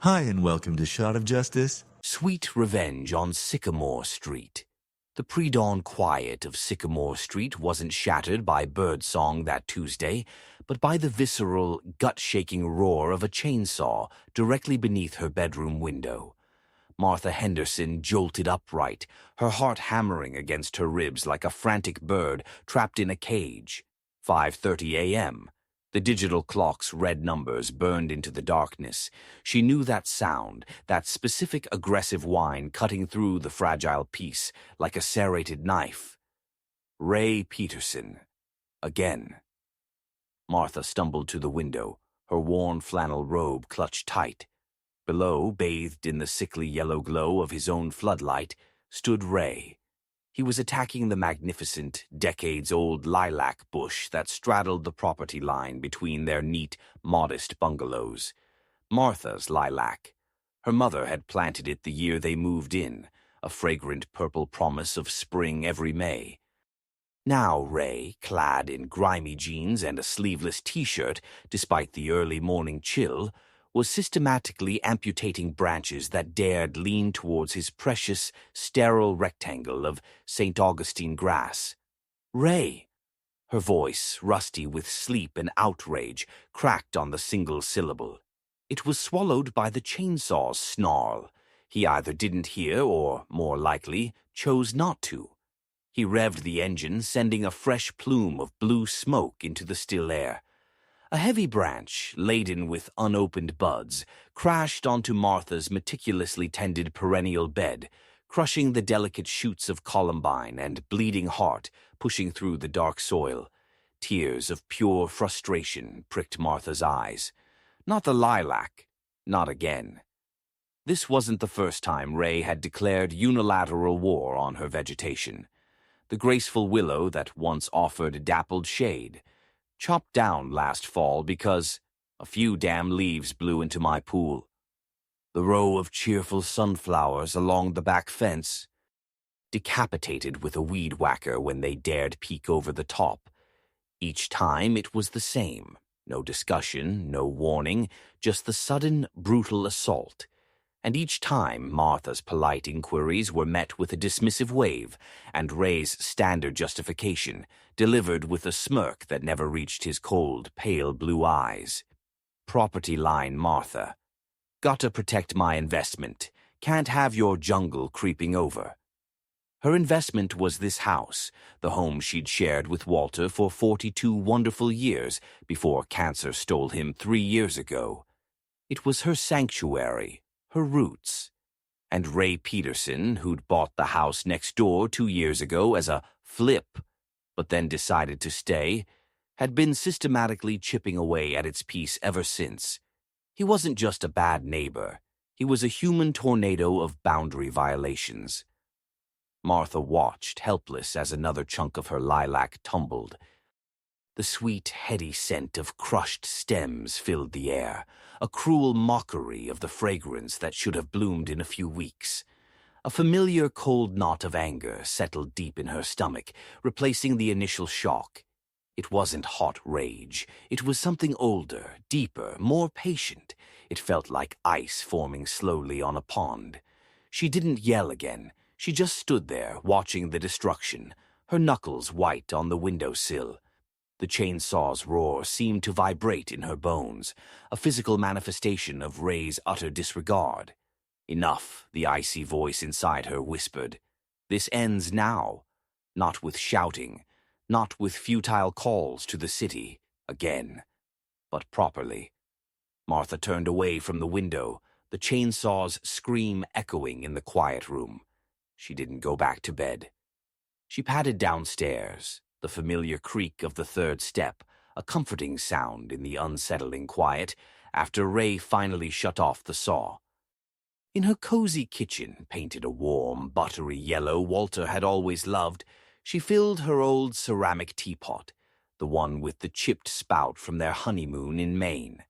Hi and welcome to Shot of Justice. Sweet revenge on Sycamore Street. The pre-dawn quiet of Sycamore Street wasn't shattered by birdsong that Tuesday, but by the visceral, gut-shaking roar of a chainsaw directly beneath her bedroom window. Martha Henderson jolted upright, her heart hammering against her ribs like a frantic bird trapped in a cage. 5:30 a.m. The digital clock's red numbers burned into the darkness. She knew that sound, that specific aggressive whine cutting through the fragile peace like a serrated knife. Ray Peterson. Again. Martha stumbled to the window, her worn flannel robe clutched tight. Below, bathed in the sickly yellow glow of his own floodlight, stood Ray. He was attacking the magnificent, decades-old lilac bush that straddled the property line between their neat, modest bungalows. Martha's lilac. Her mother had planted it the year they moved in, a fragrant purple promise of spring every May. Now Ray, clad in grimy jeans and a sleeveless T-shirt, despite the early morning chill, was systematically amputating branches that dared lean towards his precious, sterile rectangle of St. Augustine grass. "Ray!" Her voice, rusty with sleep and outrage, cracked on the single syllable. It was swallowed by the chainsaw's snarl. He either didn't hear or, more likely, chose not to. He revved the engine, sending a fresh plume of blue smoke into the still air. A heavy branch, laden with unopened buds, crashed onto Martha's meticulously tended perennial bed, crushing the delicate shoots of columbine and bleeding heart pushing through the dark soil. Tears of pure frustration pricked Martha's eyes. Not the lilac. Not again. This wasn't the first time Ray had declared unilateral war on her vegetation. The graceful willow that once offered dappled shade, chopped down last fall because a few damn leaves blew into my pool. The row of cheerful sunflowers along the back fence, decapitated with a weed whacker when they dared peek over the top. Each time it was the same. No discussion, no warning, just the sudden, brutal assault. And each time Martha's polite inquiries were met with a dismissive wave, and Ray's standard justification, delivered with a smirk that never reached his cold, pale blue eyes. Property line Martha. Gotta protect my investment. Can't have your jungle creeping over. Her investment was this house, the home she'd shared with Walter for 42 wonderful years before cancer stole him 3 years ago. It was her sanctuary, her roots. And Ray Peterson, who'd bought the house next door 2 years ago as a flip, but then decided to stay, had been systematically chipping away at its peace ever since. He wasn't just a bad neighbor. He was a human tornado of boundary violations. Martha watched, helpless, as another chunk of her lilac tumbled. The sweet, heady scent of crushed stems filled the air, a cruel mockery of the fragrance that should have bloomed in a few weeks. A familiar cold knot of anger settled deep in her stomach, replacing the initial shock. It wasn't hot rage. It was something older, deeper, more patient. It felt like ice forming slowly on a pond. She didn't yell again. She just stood there, watching the destruction, her knuckles white on the windowsill. The chainsaw's roar seemed to vibrate in her bones, a physical manifestation of Ray's utter disregard. Enough, the icy voice inside her whispered. This ends now. Not with shouting, not with futile calls to the city, again, but properly. Martha turned away from the window, the chainsaw's scream echoing in the quiet room. She didn't go back to bed. She padded downstairs, the familiar creak of the third step, a comforting sound in the unsettling quiet, after Ray finally shut off the saw. In her cozy kitchen, painted a warm, buttery yellow Walter had always loved, she filled her old ceramic teapot, the one with the chipped spout from their honeymoon in Maine.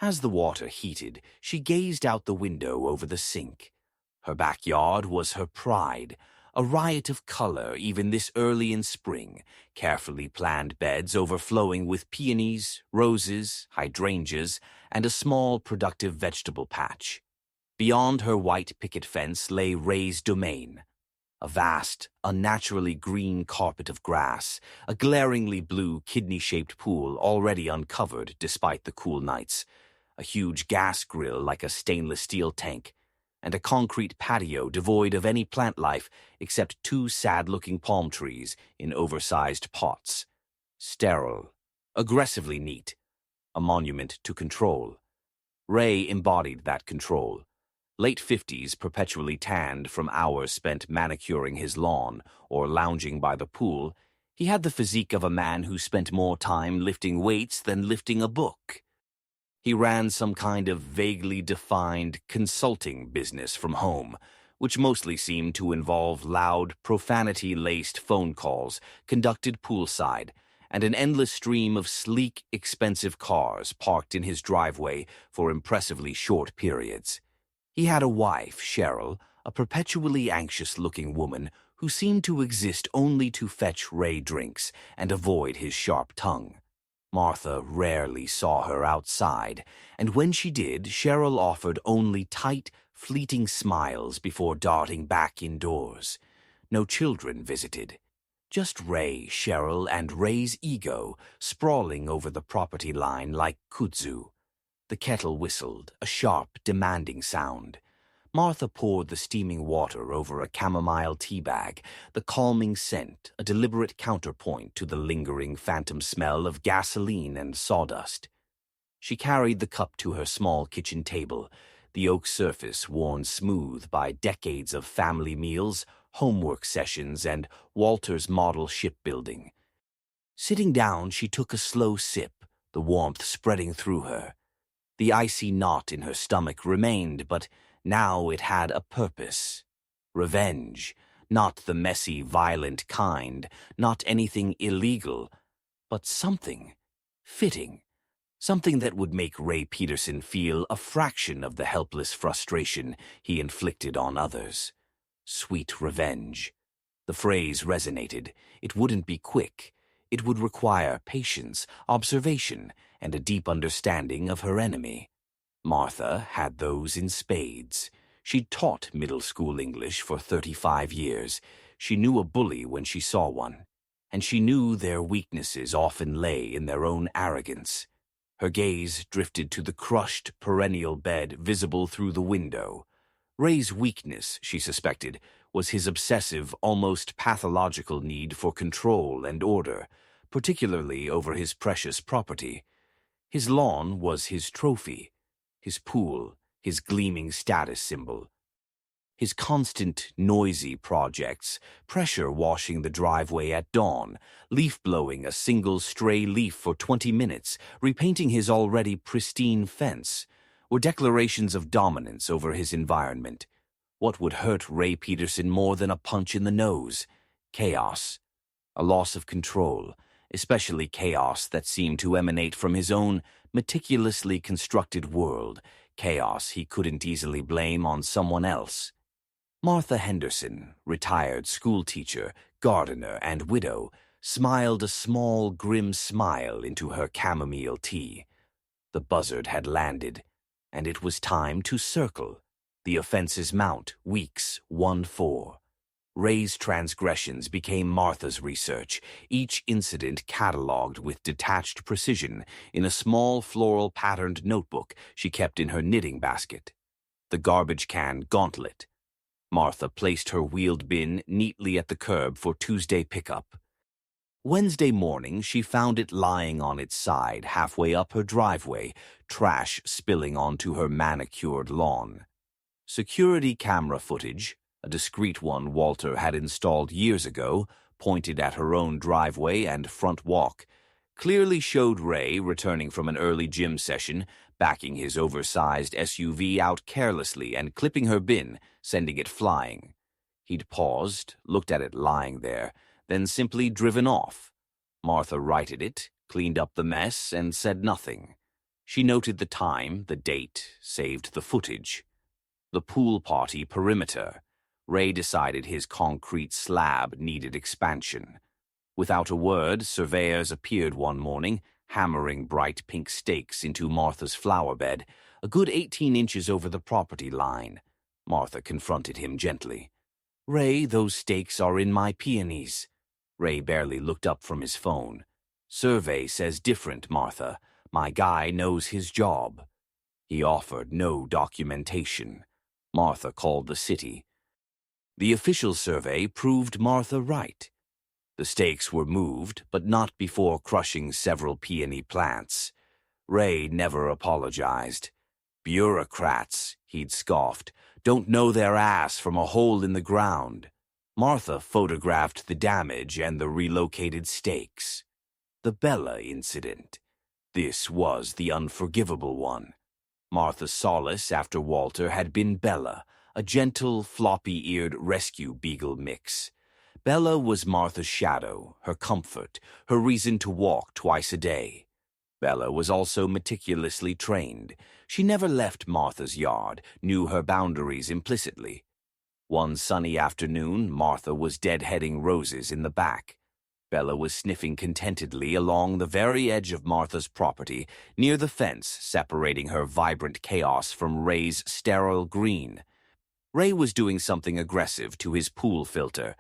As the water heated, she gazed out the window over the sink. Her backyard was her pride, A riot of color even this early in spring, carefully planned beds overflowing with peonies, roses, hydrangeas, and a small productive vegetable patch. Beyond her white picket fence lay Ray's domain, a vast, unnaturally green carpet of grass, a glaringly blue kidney-shaped pool already uncovered despite the cool nights, a huge gas grill like a stainless steel tank, and a concrete patio devoid of any plant life except two sad-looking palm trees in oversized pots. Sterile, aggressively neat, a monument to control. Ray embodied that control. Late 50s, perpetually tanned from hours spent manicuring his lawn or lounging by the pool, he had the physique of a man who spent more time lifting weights than lifting a book. He ran some kind of vaguely defined consulting business from home, which mostly seemed to involve loud, profanity-laced phone calls conducted poolside and an endless stream of sleek, expensive cars parked in his driveway for impressively short periods. He had a wife, Cheryl, a perpetually anxious-looking woman who seemed to exist only to fetch Ray drinks and avoid his sharp tongue. Martha rarely saw her outside, and when she did, Cheryl offered only tight, fleeting smiles before darting back indoors. No children visited. Just Ray, Cheryl, and Ray's ego sprawling over the property line like kudzu. The kettle whistled, a sharp, demanding sound. Martha poured the steaming water over a chamomile tea bag, the calming scent a deliberate counterpoint to the lingering phantom smell of gasoline and sawdust. She carried the cup to her small kitchen table, the oak surface worn smooth by decades of family meals, homework sessions, and Walter's model shipbuilding. Sitting down, she took a slow sip, the warmth spreading through her. The icy knot in her stomach remained, but now it had a purpose. Revenge, not the messy, violent kind, not anything illegal, but something fitting, something that would make Ray Peterson feel a fraction of the helpless frustration he inflicted on others. Sweet revenge. The phrase resonated. It wouldn't be quick. It would require patience, observation, and a deep understanding of her enemy. Martha had those in spades. She'd taught middle school English for 35 years. She knew a bully when she saw one, and she knew their weaknesses often lay in their own arrogance. Her gaze drifted to the crushed, perennial bed visible through the window. Ray's weakness, she suspected, was his obsessive, almost pathological need for control and order, particularly over his precious property. His lawn was his trophy, his pool, his gleaming status symbol. His constant, noisy projects, pressure washing the driveway at dawn, leaf blowing a single stray leaf for 20 minutes, repainting his already pristine fence, were declarations of dominance over his environment. What would hurt Ray Peterson more than a punch in the nose? Chaos. A loss of control, especially chaos that seemed to emanate from his own meticulously constructed world, chaos he couldn't easily blame on someone else. Martha Henderson, retired schoolteacher, gardener, and widow, smiled a small, grim smile into her chamomile tea. The buzzard had landed, and it was time to circle. The offense's mount, weeks 1-4. Ray's transgressions became Martha's research, each incident catalogued with detached precision in a small floral-patterned notebook she kept in her knitting basket. The garbage can gauntlet. Martha placed her wheeled bin neatly at the curb for Tuesday pickup. Wednesday morning, she found it lying on its side halfway up her driveway, trash spilling onto her manicured lawn. Security camera footage, a discreet one Walter had installed years ago, pointed at her own driveway and front walk, clearly showed Ray returning from an early gym session, backing his oversized SUV out carelessly and clipping her bin, sending it flying. He'd paused, looked at it lying there, then simply driven off. Martha righted it, cleaned up the mess, and said nothing. She noted the time, the date, saved the footage. The pool party perimeter. Ray decided his concrete slab needed expansion. Without a word, surveyors appeared one morning, hammering bright pink stakes into Martha's flower bed, a good 18 inches over the property line. Martha confronted him gently. "Ray, those stakes are in my peonies." Ray barely looked up from his phone. "Survey says different, Martha. My guy knows his job." He offered no documentation. Martha called the city. The official survey proved Martha right. The stakes were moved, but not before crushing several peony plants. Ray never apologized. "Bureaucrats," he'd scoffed, "don't know their ass from a hole in the ground." Martha photographed the damage and the relocated stakes. The Bella incident. This was the unforgivable one. Martha's solace after Walter had been Bella, a gentle, floppy-eared rescue beagle mix. Bella was Martha's shadow, her comfort, her reason to walk twice a day. Bella was also meticulously trained. She never left Martha's yard, knew her boundaries implicitly. One sunny afternoon, Martha was deadheading roses in the back. Bella was sniffing contentedly along the very edge of Martha's property, near the fence separating her vibrant chaos from Ray's sterile green. Ray was doing something aggressive to his pool filter.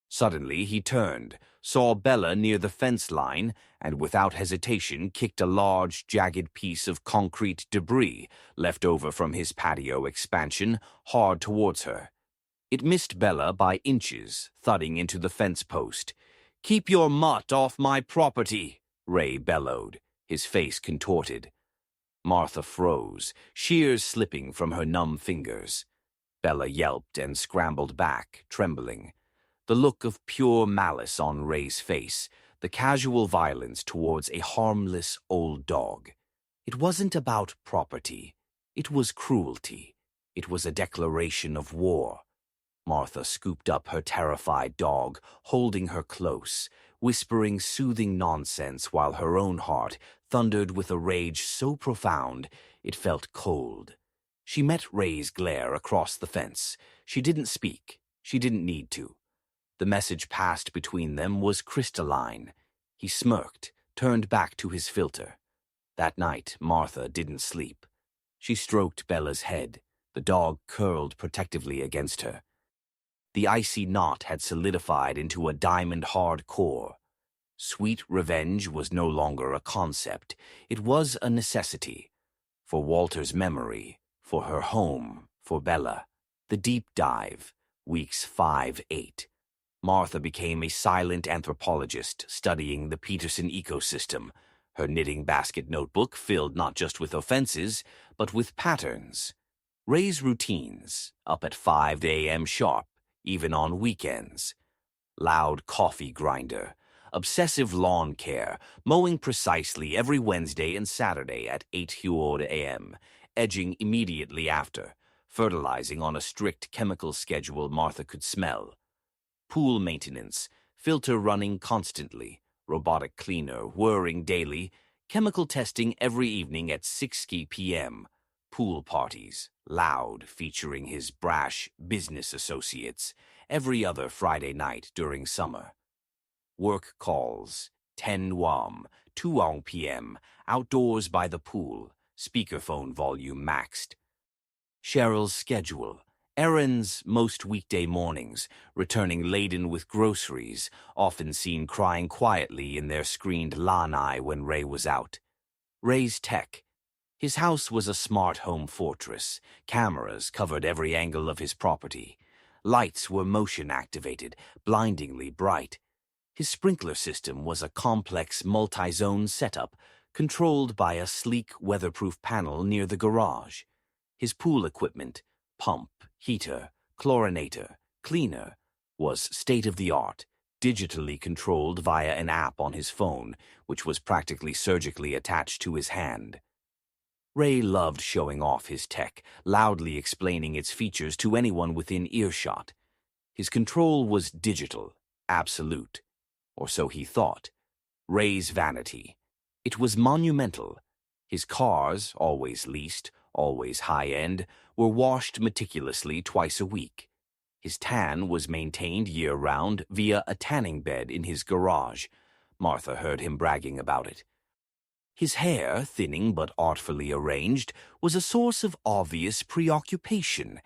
Suddenly he turned, saw Bella near the fence line, and without hesitation kicked a large, jagged piece of concrete debris left over from his patio expansion hard towards her. It missed Bella by inches, thudding into the fence post. "Keep your mutt off my property," Ray bellowed, his face contorted. Martha froze, shears slipping from her numb fingers. Bella yelped and scrambled back, trembling. The look of pure malice on Ray's face, the casual violence towards a harmless old dog. It wasn't about property. It was cruelty. It was a declaration of war. Martha scooped up her terrified dog, holding her close, whispering soothing nonsense while her own heart thundered with a rage so profound it felt cold. She met Ray's glare across the fence. She didn't speak. She didn't need to. The message passed between them was crystalline. He smirked, turned back to his filter. That night, Martha didn't sleep. She stroked Bella's head. The dog curled protectively against her. The icy knot had solidified into a diamond-hard core. Sweet revenge was no longer a concept. It was a necessity. For Walter's memory, for her home, for Bella. The deep dive, weeks 5-8. Martha became a silent anthropologist studying the Peterson ecosystem, her knitting basket notebook filled not just with offenses, but with patterns. Ray's routines, up at 5 a.m. sharp, even on weekends. Loud coffee grinder, obsessive lawn care, mowing precisely every Wednesday and Saturday at 8 a.m., edging immediately after, fertilizing on a strict chemical schedule Martha could smell. Pool maintenance, filter running constantly, robotic cleaner whirring daily, chemical testing every evening at 6 p.m., pool parties, loud, featuring his brash business associates, every other Friday night during summer. Work calls, 10 WAM, 2 p.m., outdoors by the pool, speakerphone volume maxed. Cheryl's schedule, errands most weekday mornings, returning laden with groceries, often seen crying quietly in their screened lanai when Ray was out. Ray's tech. His house was a smart home fortress. Cameras covered every angle of his property. Lights were motion-activated, blindingly bright. His sprinkler system was a complex multi-zone setup, controlled by a sleek, weatherproof panel near the garage. His pool equipment, pump, heater, chlorinator, cleaner, was state-of-the-art, digitally controlled via an app on his phone, which was practically surgically attached to his hand. Ray loved showing off his tech, loudly explaining its features to anyone within earshot. His control was digital, absolute, or so he thought. Ray's vanity. It was monumental. His cars, always leased, always high-end, were washed meticulously twice a week. His tan was maintained year-round via a tanning bed in his garage. Martha heard him bragging about it. His hair, thinning but artfully arranged, was a source of obvious preoccupation.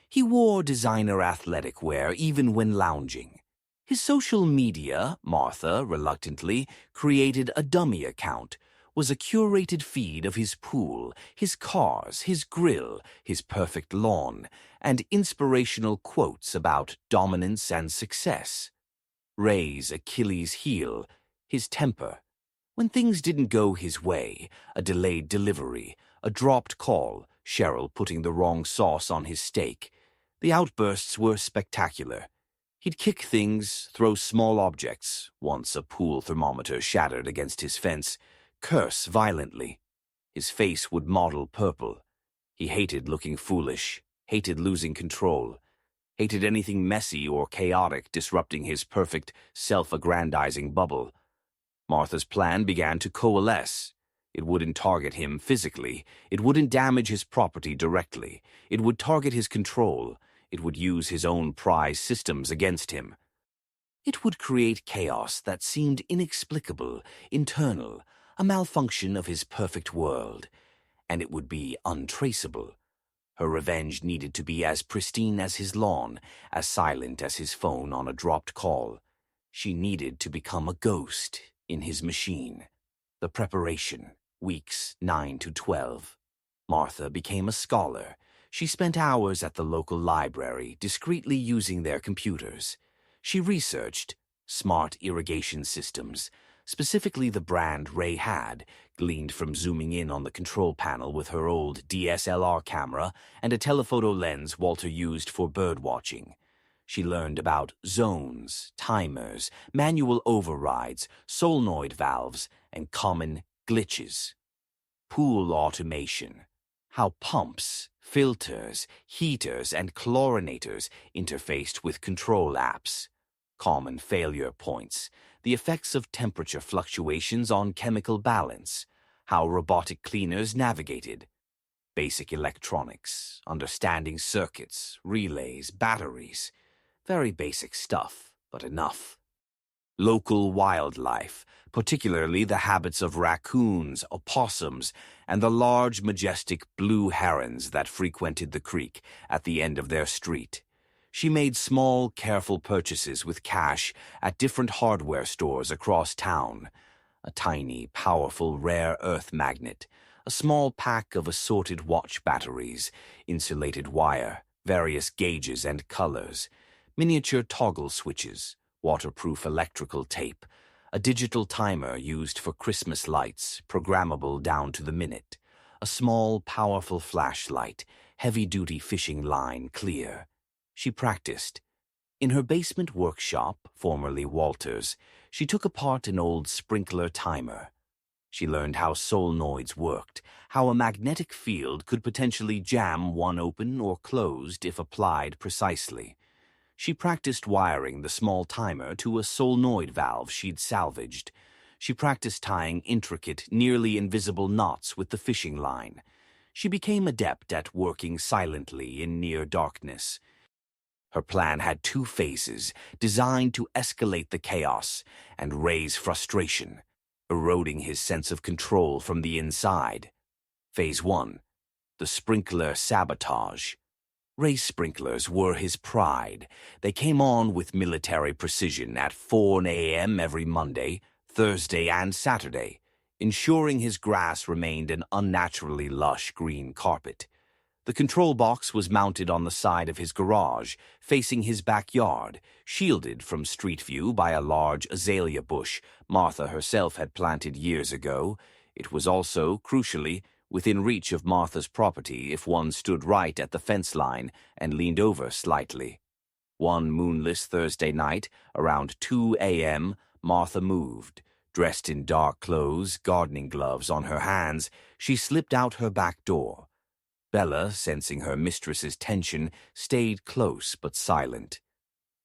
He wore designer athletic wear even when lounging. His social media, Martha, reluctantly, created a dummy account, was a curated feed of his pool, his cars, his grill, his perfect lawn, and inspirational quotes about dominance and success. Ray's Achilles heel, his temper. When things didn't go his way, a delayed delivery, a dropped call, Cheryl putting the wrong sauce on his steak, the outbursts were spectacular. He'd kick things, throw small objects, once a pool thermometer shattered against his fence, curse violently. His face would mottle purple. He hated looking foolish, hated losing control, hated anything messy or chaotic disrupting his perfect, self-aggrandizing bubble. Martha's plan began to coalesce. It wouldn't target him physically. It wouldn't damage his property directly. It would target his control. It would use his own prize systems against him. It would create chaos that seemed inexplicable, internal, a malfunction of his perfect world. And it would be untraceable. Her revenge needed to be as pristine as his lawn, as silent as his phone on a dropped call. She needed to become a ghost in his machine. The preparation, weeks 9 to 12. Martha became a scholar. She spent hours at the local library, discreetly using their computers. She researched smart irrigation systems, specifically the brand Ray had, gleaned from zooming in on the control panel with her old DSLR camera and a telephoto lens Walter used for birdwatching. She learned about zones, timers, manual overrides, solenoid valves, and common glitches. Pool automation. How pumps, filters, heaters, and chlorinators interfaced with control apps. Common failure points. The effects of temperature fluctuations on chemical balance. How robotic cleaners navigated. Basic electronics. Understanding circuits, relays, batteries. Very basic stuff, but enough. Local wildlife, particularly the habits of raccoons, opossums, and the large, majestic blue herons that frequented the creek at the end of their street. She made small, careful purchases with cash at different hardware stores across town. A tiny, powerful rare earth magnet, a small pack of assorted watch batteries, insulated wire, various gauges and colors, miniature toggle switches, waterproof electrical tape, a digital timer used for Christmas lights, programmable down to the minute, a small, powerful flashlight, heavy-duty fishing line clear. She practiced. In her basement workshop, formerly Walter's, she took apart an old sprinkler timer. She learned how solenoids worked, how a magnetic field could potentially jam one open or closed if applied precisely. She practiced wiring the small timer to a solenoid valve she'd salvaged. She practiced tying intricate, nearly invisible knots with the fishing line. She became adept at working silently in near darkness. Her plan had two phases, designed to escalate the chaos and raise frustration, eroding his sense of control from the inside. Phase 1. The sprinkler sabotage. Ray's sprinklers were his pride. They came on with military precision at 4 a.m. every Monday, Thursday, and Saturday, ensuring his grass remained an unnaturally lush green carpet. The control box was mounted on the side of his garage, facing his backyard, shielded from street view by a large azalea bush Martha herself had planted years ago. It was also, crucially, within reach of Martha's property if one stood right at the fence line and leaned over slightly. One moonless Thursday night, around 2 a.m., Martha moved. Dressed in dark clothes, gardening gloves on her hands, she slipped out her back door. Bella, sensing her mistress's tension, stayed close but silent.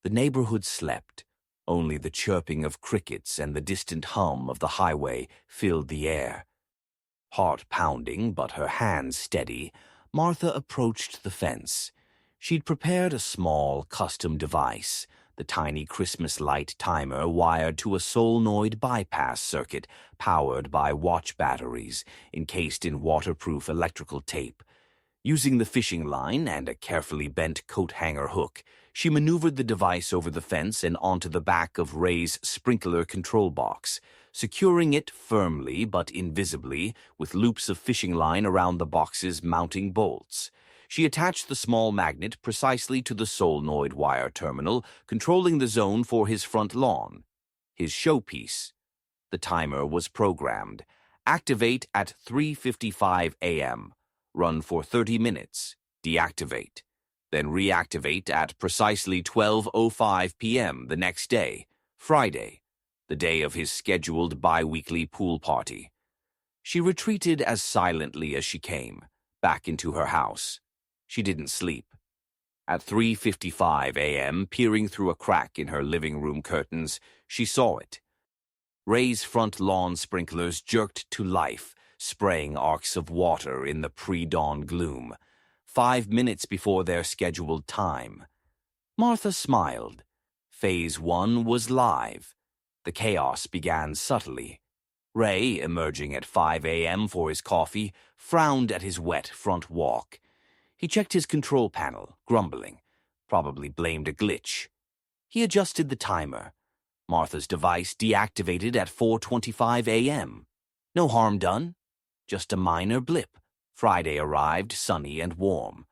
The neighborhood slept. Only the chirping of crickets and the distant hum of the highway filled the air. Heart pounding, but her hands steady, Martha approached the fence. She'd prepared a small, custom device, the tiny Christmas light timer wired to a solenoid bypass circuit powered by watch batteries encased in waterproof electrical tape. Using the fishing line and a carefully bent coat hanger hook, she maneuvered the device over the fence and onto the back of Ray's sprinkler control box, securing it firmly but invisibly with loops of fishing line around the box's mounting bolts. She attached the small magnet precisely to the solenoid wire terminal, controlling the zone for his front lawn. His showpiece. The timer was programmed. Activate at 3:55 a.m. Run for 30 minutes. Deactivate. Then reactivate at precisely 12:05 p.m. the next day, Friday, the day of his scheduled bi-weekly pool party. She retreated as silently as she came, back into her house. She didn't sleep. At 3:55 a.m., peering through a crack in her living room curtains, she saw it. Ray's front lawn sprinklers jerked to life, spraying arcs of water in the pre-dawn gloom, 5 minutes before their scheduled time. Martha smiled. Phase 1 was live. The chaos began subtly. Ray, emerging at 5 a.m. for his coffee, frowned at his wet front walk. He checked his control panel, grumbling. Probably blamed a glitch. He adjusted the timer. Martha's device deactivated at 4:25 a.m. No harm done. Just a minor blip. Friday arrived, sunny and warm.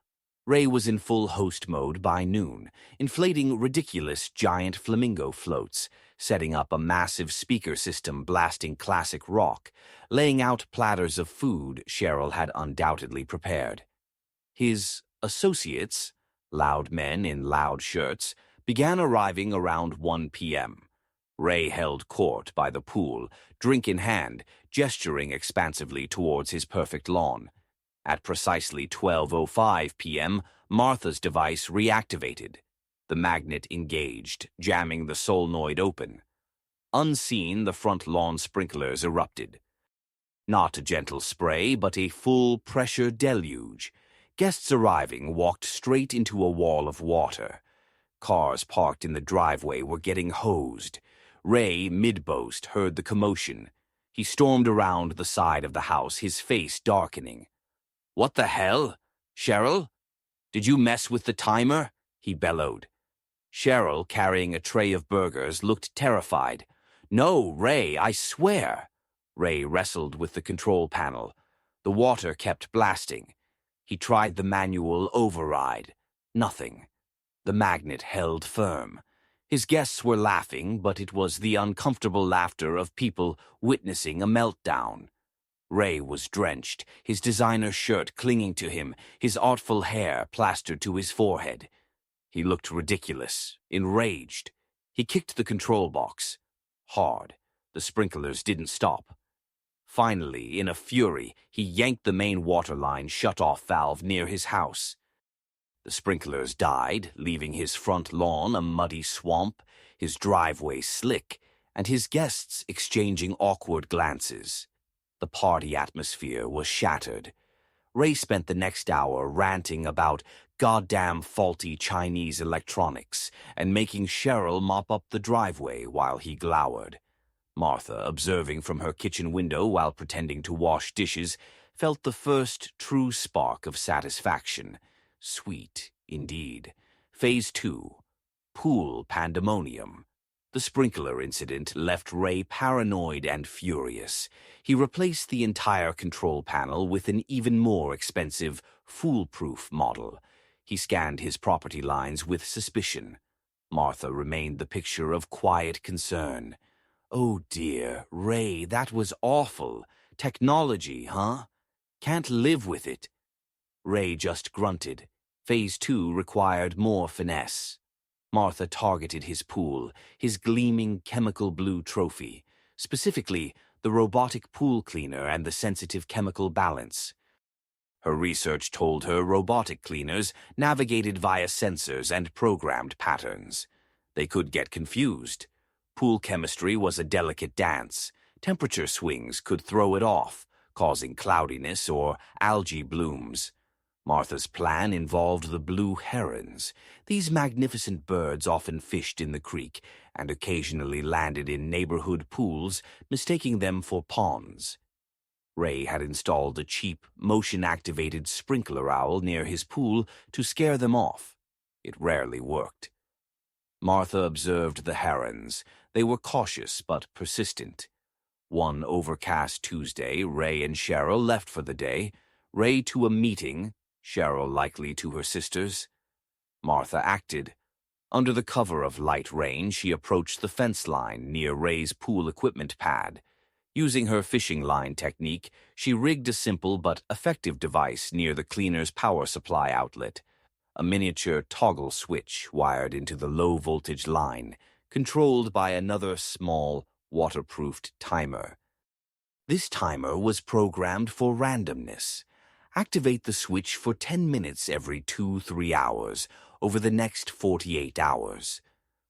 Ray was in full host mode by noon, inflating ridiculous giant flamingo floats, setting up a massive speaker system blasting classic rock, laying out platters of food Cheryl had undoubtedly prepared. His associates, loud men in loud shirts, began arriving around 1 p.m. Ray held court by the pool, drink in hand, gesturing expansively towards his perfect lawn. At precisely 12:05 p.m., Martha's device reactivated. The magnet engaged, jamming the solenoid open. Unseen, the front lawn sprinklers erupted. Not a gentle spray, but a full-pressure deluge. Guests arriving walked straight into a wall of water. Cars parked in the driveway were getting hosed. Ray, mid-boast, heard the commotion. He stormed around the side of the house, his face darkening. "What the hell? Cheryl? Did you mess with the timer?" he bellowed. Cheryl, carrying a tray of burgers, looked terrified. "No, Ray, I swear." Ray wrestled with the control panel. The water kept blasting. He tried the manual override. Nothing. The magnet held firm. His guests were laughing, but it was the uncomfortable laughter of people witnessing a meltdown. Ray was drenched, his designer shirt clinging to him, his artful hair plastered to his forehead. He looked ridiculous, enraged. He kicked the control box. Hard. The sprinklers didn't stop. Finally, in a fury, he yanked the main water line shut-off valve near his house. The sprinklers died, leaving his front lawn a muddy swamp, his driveway slick, and his guests exchanging awkward glances. The party atmosphere was shattered. Ray spent the next hour ranting about goddamn faulty Chinese electronics and making Cheryl mop up the driveway while he glowered. Martha, observing from her kitchen window while pretending to wash dishes, felt the first true spark of satisfaction. Sweet, indeed. Phase 2. Pool pandemonium. The sprinkler incident left Ray paranoid and furious. He replaced the entire control panel with an even more expensive, foolproof model. He scanned his property lines with suspicion. Martha remained the picture of quiet concern. "Oh dear, Ray, that was awful. Technology, huh? Can't live with it." Ray just grunted. Phase 2 required more finesse. Martha targeted his pool, his gleaming chemical blue trophy, specifically the robotic pool cleaner and the sensitive chemical balance. Her research told her robotic cleaners navigated via sensors and programmed patterns. They could get confused. Pool chemistry was a delicate dance. Temperature swings could throw it off, causing cloudiness or algae blooms. Martha's plan involved the blue herons. These magnificent birds often fished in the creek and occasionally landed in neighborhood pools, mistaking them for ponds. Ray had installed a cheap, motion-activated sprinkler owl near his pool to scare them off. It rarely worked. Martha observed the herons. They were cautious but persistent. One overcast Tuesday, Ray and Cheryl left for the day, Ray to a meeting, Cheryl likely to her sister's. Martha acted. Under the cover of light rain, she approached the fence line near Ray's pool equipment pad. Using her fishing line technique, she rigged a simple but effective device near the cleaner's power supply outlet, a miniature toggle switch wired into the low-voltage line, controlled by another small, waterproofed timer. This timer was programmed for randomness. Activate the switch for 10 minutes every 2-3 hours over the next 48 hours.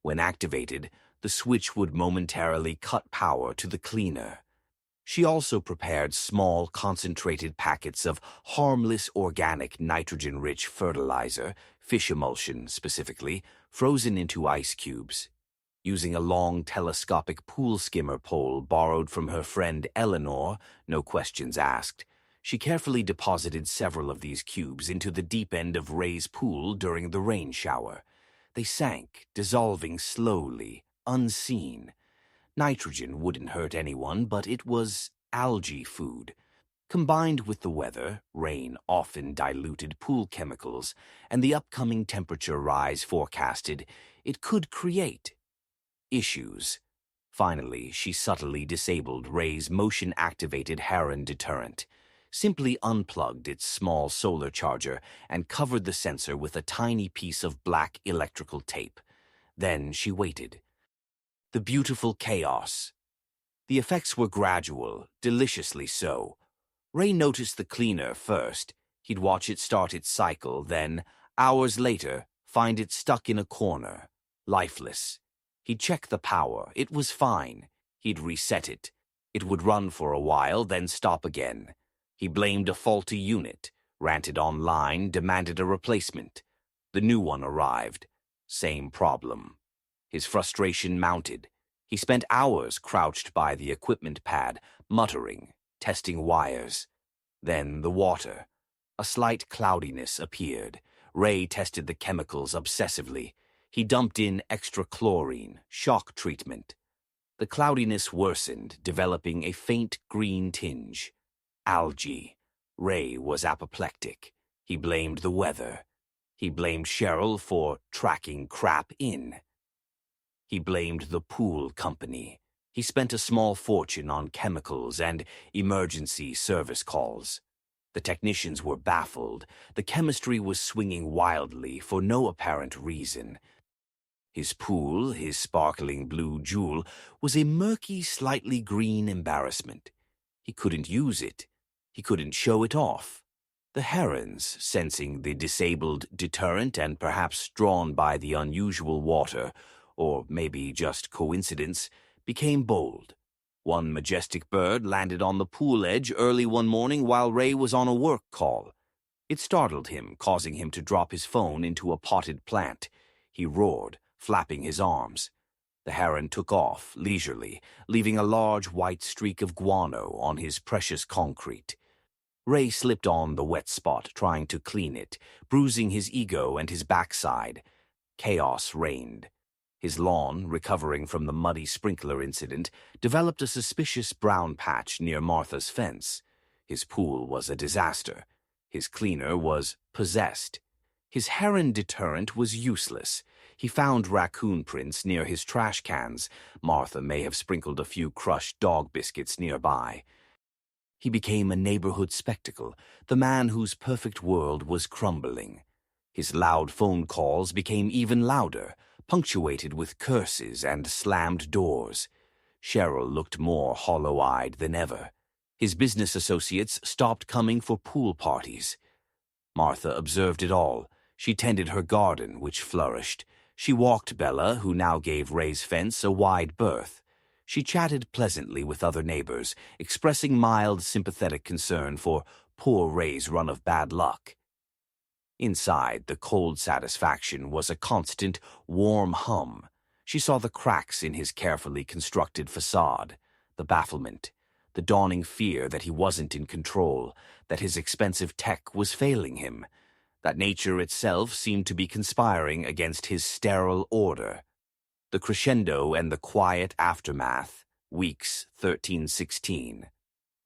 When activated, the switch would momentarily cut power to the cleaner. She also prepared small, concentrated packets of harmless organic nitrogen-rich fertilizer, fish emulsion specifically, frozen into ice cubes. Using a long telescopic pool skimmer pole borrowed from her friend Eleanor, no questions asked, she carefully deposited several of these cubes into the deep end of Ray's pool during the rain shower. They sank, dissolving slowly, unseen. Nitrogen wouldn't hurt anyone, but it was algae food. Combined with the weather, rain often diluted pool chemicals, and the upcoming temperature rise forecasted, it could create issues. Finally, she subtly disabled Ray's motion-activated heron deterrent, simply unplugged its small solar charger and covered the sensor with a tiny piece of black electrical tape. Then she waited. The beautiful chaos. The effects were gradual, deliciously so. Ray noticed the cleaner first. He'd watch it start its cycle, then, hours later, find it stuck in a corner, lifeless. He'd check the power. It was fine. He'd reset it. It would run for a while, then stop again. He blamed a faulty unit, ranted online, demanded a replacement. The new one arrived. Same problem. His frustration mounted. He spent hours crouched by the equipment pad, muttering, testing wires. Then the water. A slight cloudiness appeared. Ray tested the chemicals obsessively. He dumped in extra chlorine, shock treatment. The cloudiness worsened, developing a faint green tinge. Algae. Ray was apoplectic. He blamed the weather. He blamed Cheryl for tracking crap in. He blamed the pool company. He spent a small fortune on chemicals and emergency service calls. The technicians were baffled. The chemistry was swinging wildly for no apparent reason. His pool, his sparkling blue jewel, was a murky, slightly green embarrassment. He couldn't use it. He couldn't show it off. The herons, sensing the disabled deterrent and perhaps drawn by the unusual water, or maybe just coincidence, became bold. One majestic bird landed on the pool edge early one morning while Ray was on a work call. It startled him, causing him to drop his phone into a potted plant. He roared, flapping his arms. The heron took off, leisurely, leaving a large white streak of guano on his precious concrete. Ray slipped on the wet spot, trying to clean it, bruising his ego and his backside. Chaos reigned. His lawn, recovering from the muddy sprinkler incident, developed a suspicious brown patch near Martha's fence. His pool was a disaster. His cleaner was possessed. His heron deterrent was useless. He found raccoon prints near his trash cans. Martha may have sprinkled a few crushed dog biscuits nearby. He became a neighborhood spectacle, the man whose perfect world was crumbling. His loud phone calls became even louder, punctuated with curses and slammed doors. Cheryl looked more hollow-eyed than ever. His business associates stopped coming for pool parties. Martha observed it all. She tended her garden, which flourished. She walked Bella, who now gave Ray's fence a wide berth. She chatted pleasantly with other neighbors, expressing mild, sympathetic concern for poor Ray's run of bad luck. Inside, the cold satisfaction was a constant, warm hum. She saw the cracks in his carefully constructed facade, the bafflement, the dawning fear that he wasn't in control, that his expensive tech was failing him, that nature itself seemed to be conspiring against his sterile order. The crescendo and the quiet aftermath, weeks 13-16.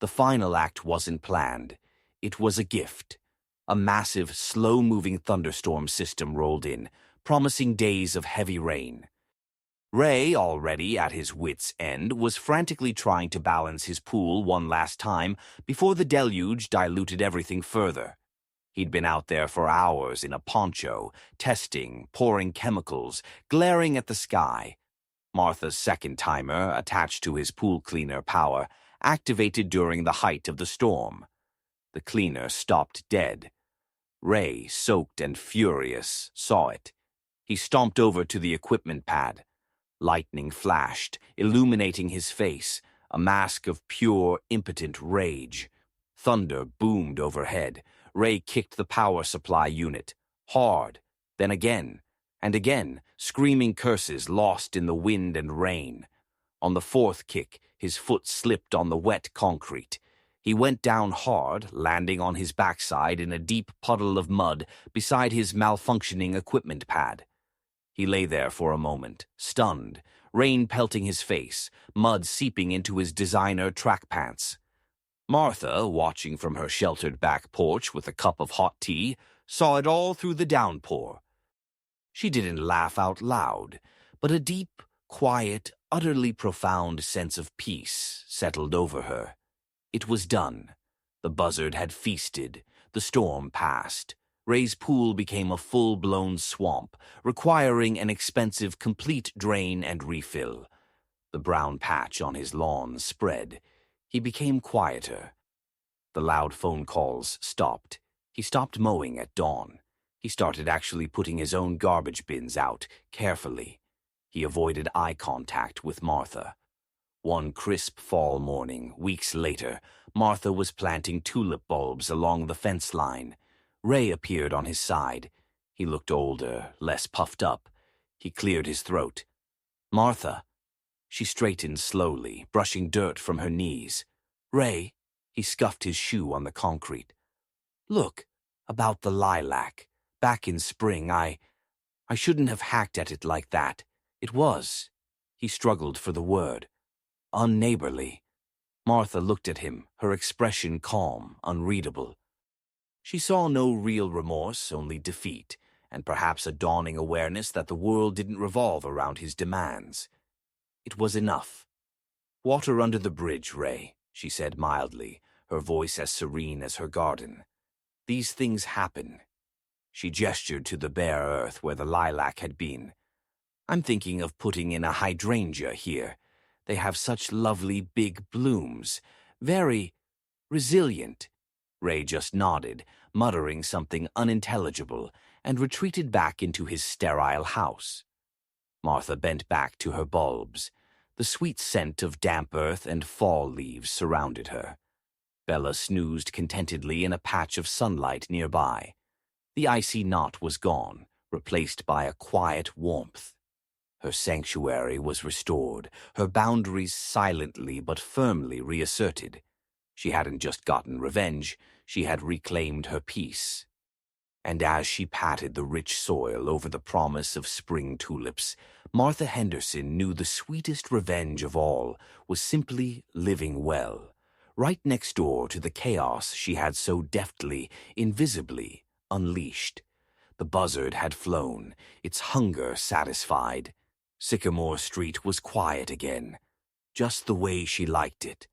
The final act wasn't planned. It was a gift. A massive, slow-moving thunderstorm system rolled in, promising days of heavy rain. Ray, already at his wits' end, was frantically trying to balance his pool one last time before the deluge diluted everything further. He'd been out there for hours in a poncho, testing, pouring chemicals, glaring at the sky. Martha's second timer, attached to his pool cleaner power, activated during the height of the storm. The cleaner stopped dead. Ray, soaked and furious, saw it. He stomped over to the equipment pad. Lightning flashed, illuminating his face, a mask of pure, impotent rage. Thunder boomed overhead. Ray kicked the power supply unit, hard, then again, and again, screaming curses lost in the wind and rain. On the fourth kick, his foot slipped on the wet concrete. He went down hard, landing on his backside in a deep puddle of mud beside his malfunctioning equipment pad. He lay there for a moment, stunned, rain pelting his face, mud seeping into his designer track pants. Martha, watching from her sheltered back porch with a cup of hot tea, saw it all through the downpour. She didn't laugh out loud, but a deep, quiet, utterly profound sense of peace settled over her. It was done. The buzzard had feasted. The storm passed. Ray's pool became a full-blown swamp, requiring an expensive complete drain and refill. The brown patch on his lawn spread. He became quieter. The loud phone calls stopped. He stopped mowing at dawn. He started actually putting his own garbage bins out, carefully. He avoided eye contact with Martha. One crisp fall morning, weeks later, Martha was planting tulip bulbs along the fence line. Ray appeared on his side. He looked older, less puffed up. He cleared his throat. "Martha." She straightened slowly, brushing dirt from her knees. "Ray," he scuffed his shoe on the concrete. "Look, about the lilac. Back in spring, I shouldn't have hacked at it like that. It was," he struggled for the word, "unneighborly." Martha looked at him, her expression calm, unreadable. She saw no real remorse, only defeat, and perhaps a dawning awareness that the world didn't revolve around his demands. It was enough. "Water under the bridge, Ray," she said mildly, her voice as serene as her garden. "These things happen." She gestured to the bare earth where the lilac had been. "I'm thinking of putting in a hydrangea here. They have such lovely big blooms. Very resilient." Ray just nodded, muttering something unintelligible, and retreated back into his sterile house. Martha bent back to her bulbs. The sweet scent of damp earth and fall leaves surrounded her. Bella snoozed contentedly in a patch of sunlight nearby. The icy knot was gone, replaced by a quiet warmth. Her sanctuary was restored, her boundaries silently but firmly reasserted. She hadn't just gotten revenge, she had reclaimed her peace. And as she patted the rich soil over the promise of spring tulips, Martha Henderson knew the sweetest revenge of all was simply living well, right next door to the chaos she had so deftly, invisibly unleashed. The buzzard had flown, its hunger satisfied. Sycamore Street was quiet again, just the way she liked it.